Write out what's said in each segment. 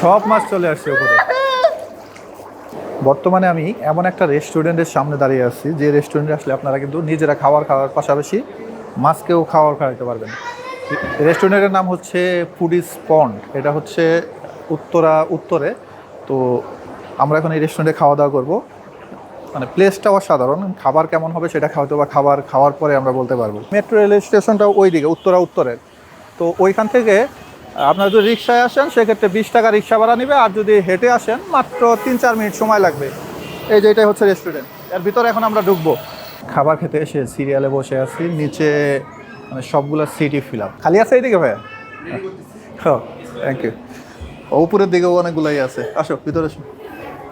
সব মাছ চলে আসছে উপরে। বর্তমানে আমি এমন একটা রেস্টুরেন্টের সামনে দাঁড়িয়ে আছি যে রেস্টুরেন্টে আসলে আপনারা কিন্তু নিজেরা খাওয়ার পাশাপাশি মাছকেও খাওয়াইতে পারবেন। রেস্টুরেন্টের নাম হচ্ছে ফুডিস পন্ড। এটা হচ্ছে উত্তরে। তো আমরা এখন এই রেস্টুরেন্টে খাওয়া দাওয়া করবো। মানে প্লেসটা অসাধারণ। খাবার কেমন হবে সেটা খাওয়ার পরে আমরা বলতে পারবো। মেট্রো রেল স্টেশনটা ওই দিকে উত্তরের। তো ওইখান থেকে আপনারা যদি রিক্সায় আসেন সেক্ষেত্রে 20 টাকা রিক্সা ভাড়া নেবে, আর যদি হেঁটে আসেন মাত্র 3-4 মিনিট সময় লাগবে। এই যে এটাই হচ্ছে রেস্টুরেন্ট, এর ভিতরে এখন আমরা ঢুকবো। খাবার খেতে এসে সিরিয়ালে বসে আছি, নিচে মানে সবগুলো সিটি ফিল আপ। খালি আছে এইদিকে ভাইয়া? হ্যাঁ, থ্যাংক ইউ। উপরের দিকেও অনেকগুলাই আছে, আসো ভিতরে আসো।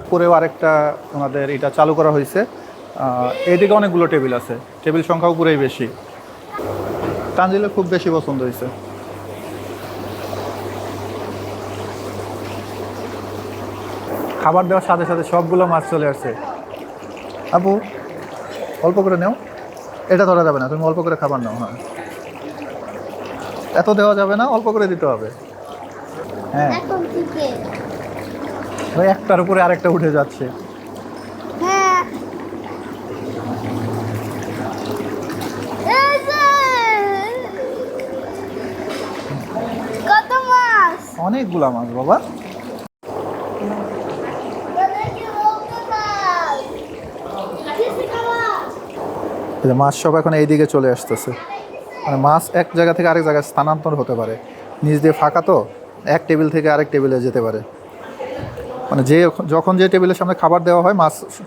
উপরেও আরেকটা ওনাদের এটা চালু করা হয়েছে। এইদিকে অনেকগুলো টেবিল আছে, টেবিল সংখ্যা উপরেই বেশি। তানজিলের খুব বেশি পছন্দ হয়েছে। খাবার দেওয়ার সাথে সাথে সবগুলো মাছ চলে আসছে। আপু অল্প করে নেও, এটা ধরা যাবে না, তুমি অল্প করে খাবার নাও। হ্যাঁ, এত দেওয়া যাবে না, অল্প করে দিতে হবে। হ্যাঁ ভাই, একটার উপরে আরেকটা উঠে যাচ্ছে। অনেকগুলা মাছ বাবা। মাছ সব এখন এইদিকে চলে আসতেছে। মানে মাছ এক জায়গা থেকে আরেক জায়গায় স্থানান্তর হতে পারে, নিচ দিয়ে ফাঁকা তো, এক টেবিল থেকে আরেক টেবিলে যেতে পারে। মানে যখন যে টেবিলের সামনে খাবার দেওয়া হয়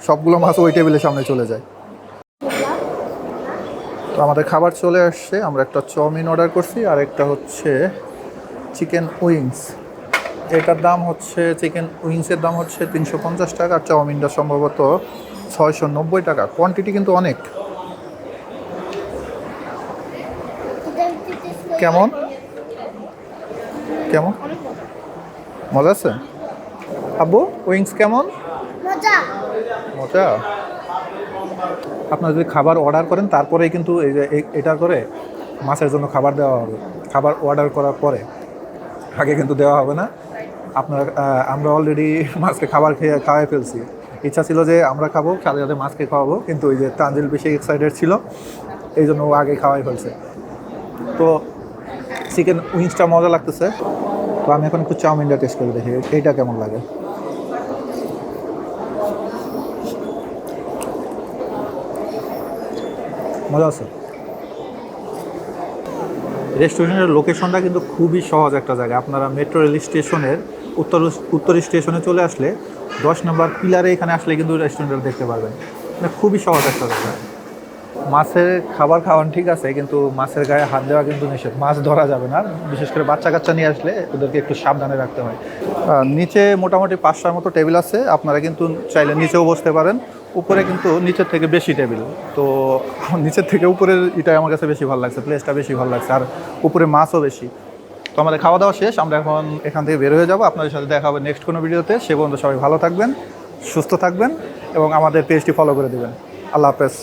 সবগুলো মাছ ওই টেবিলের সামনে চলে যায়। তো আমাদের খাবার চলে আসছে। আমরা একটা চাউমিন অর্ডার করছি, আর একটা হচ্ছে চিকেন উইংস। এটার দাম হচ্ছে, চিকেন উইংসের দাম হচ্ছে 350 টাকা, আর চাউমিনটা সম্ভবত 690 টাকা। কোয়ান্টিটি কিন্তু অনেক। কেমন কেমন মজা আছে আব্বু? উইংস কেমন? মজা। আপনারা যদি খাবার অর্ডার করেন তারপরেই কিন্তু এই যে এটা করে মাছের জন্য খাবার দেওয়া হবে। খাবার অর্ডার করার পরে, আগে কিন্তু দেওয়া হবে না। আমরা অলরেডি মাছকে খাওয়াই ফেলছি। ইচ্ছা ছিল যে আমরা খাবো, সাথে সাথে মাছকে খাওয়াবো, কিন্তু ওই যে তানজিল বেশি এক্সাইটেড ছিল, এই জন্য ও আগে খাওয়াই ফেলছে। তো চিকেন উইংসটা মজা লাগতেছে। তো আমি এখন একটু চাউমিনটা টেস্ট করে দেখি এইটা কেমন লাগে। মজা আছে। রেস্টুরেন্টের লোকেশনটা কিন্তু খুবই সহজ একটা জায়গা। আপনারা মেট্রো রেল স্টেশনের উত্তর স্টেশনে চলে আসলে 10 নম্বর পিলারে এখানে আসলে কিন্তু রেস্টুরেন্টটা দেখতে পারবেন। মানে খুবই সহজ একটা জায়গা। মাছের খাবার খাওয়ান ঠিক আছে, কিন্তু মাছের গায়ে হাত দেওয়া কিন্তু নিষেধ। মাছ ধরা যাবে না, বিশেষ করে বাচ্চা কাচ্চা নিয়ে আসলে ওদেরকে একটু সাবধানে রাখতে হয়। নিচে মোটামুটি 5টার মতো টেবিল আছে, আপনারা কিন্তু চাইলে নিচেও বসতে পারেন। উপরে কিন্তু নিচের থেকে বেশি টেবিল। তো নিচের থেকে উপরের এটাই আমার কাছে বেশি ভালো লাগছে, প্লেসটা বেশি ভালো লাগছে, আর উপরে মাছও বেশি। তো আমাদের খাওয়া দাওয়া শেষ, আমরা এখন এখান থেকে বের হয়ে যাবো। আপনাদের সাথে দেখা হবে নেক্সট কোনো ভিডিওতে। সে পর্যন্ত সবাই ভালো থাকবেন, সুস্থ থাকবেন এবং আমাদের পেজটি ফলো করে দেবেন। আল্লাহ হাফেজ।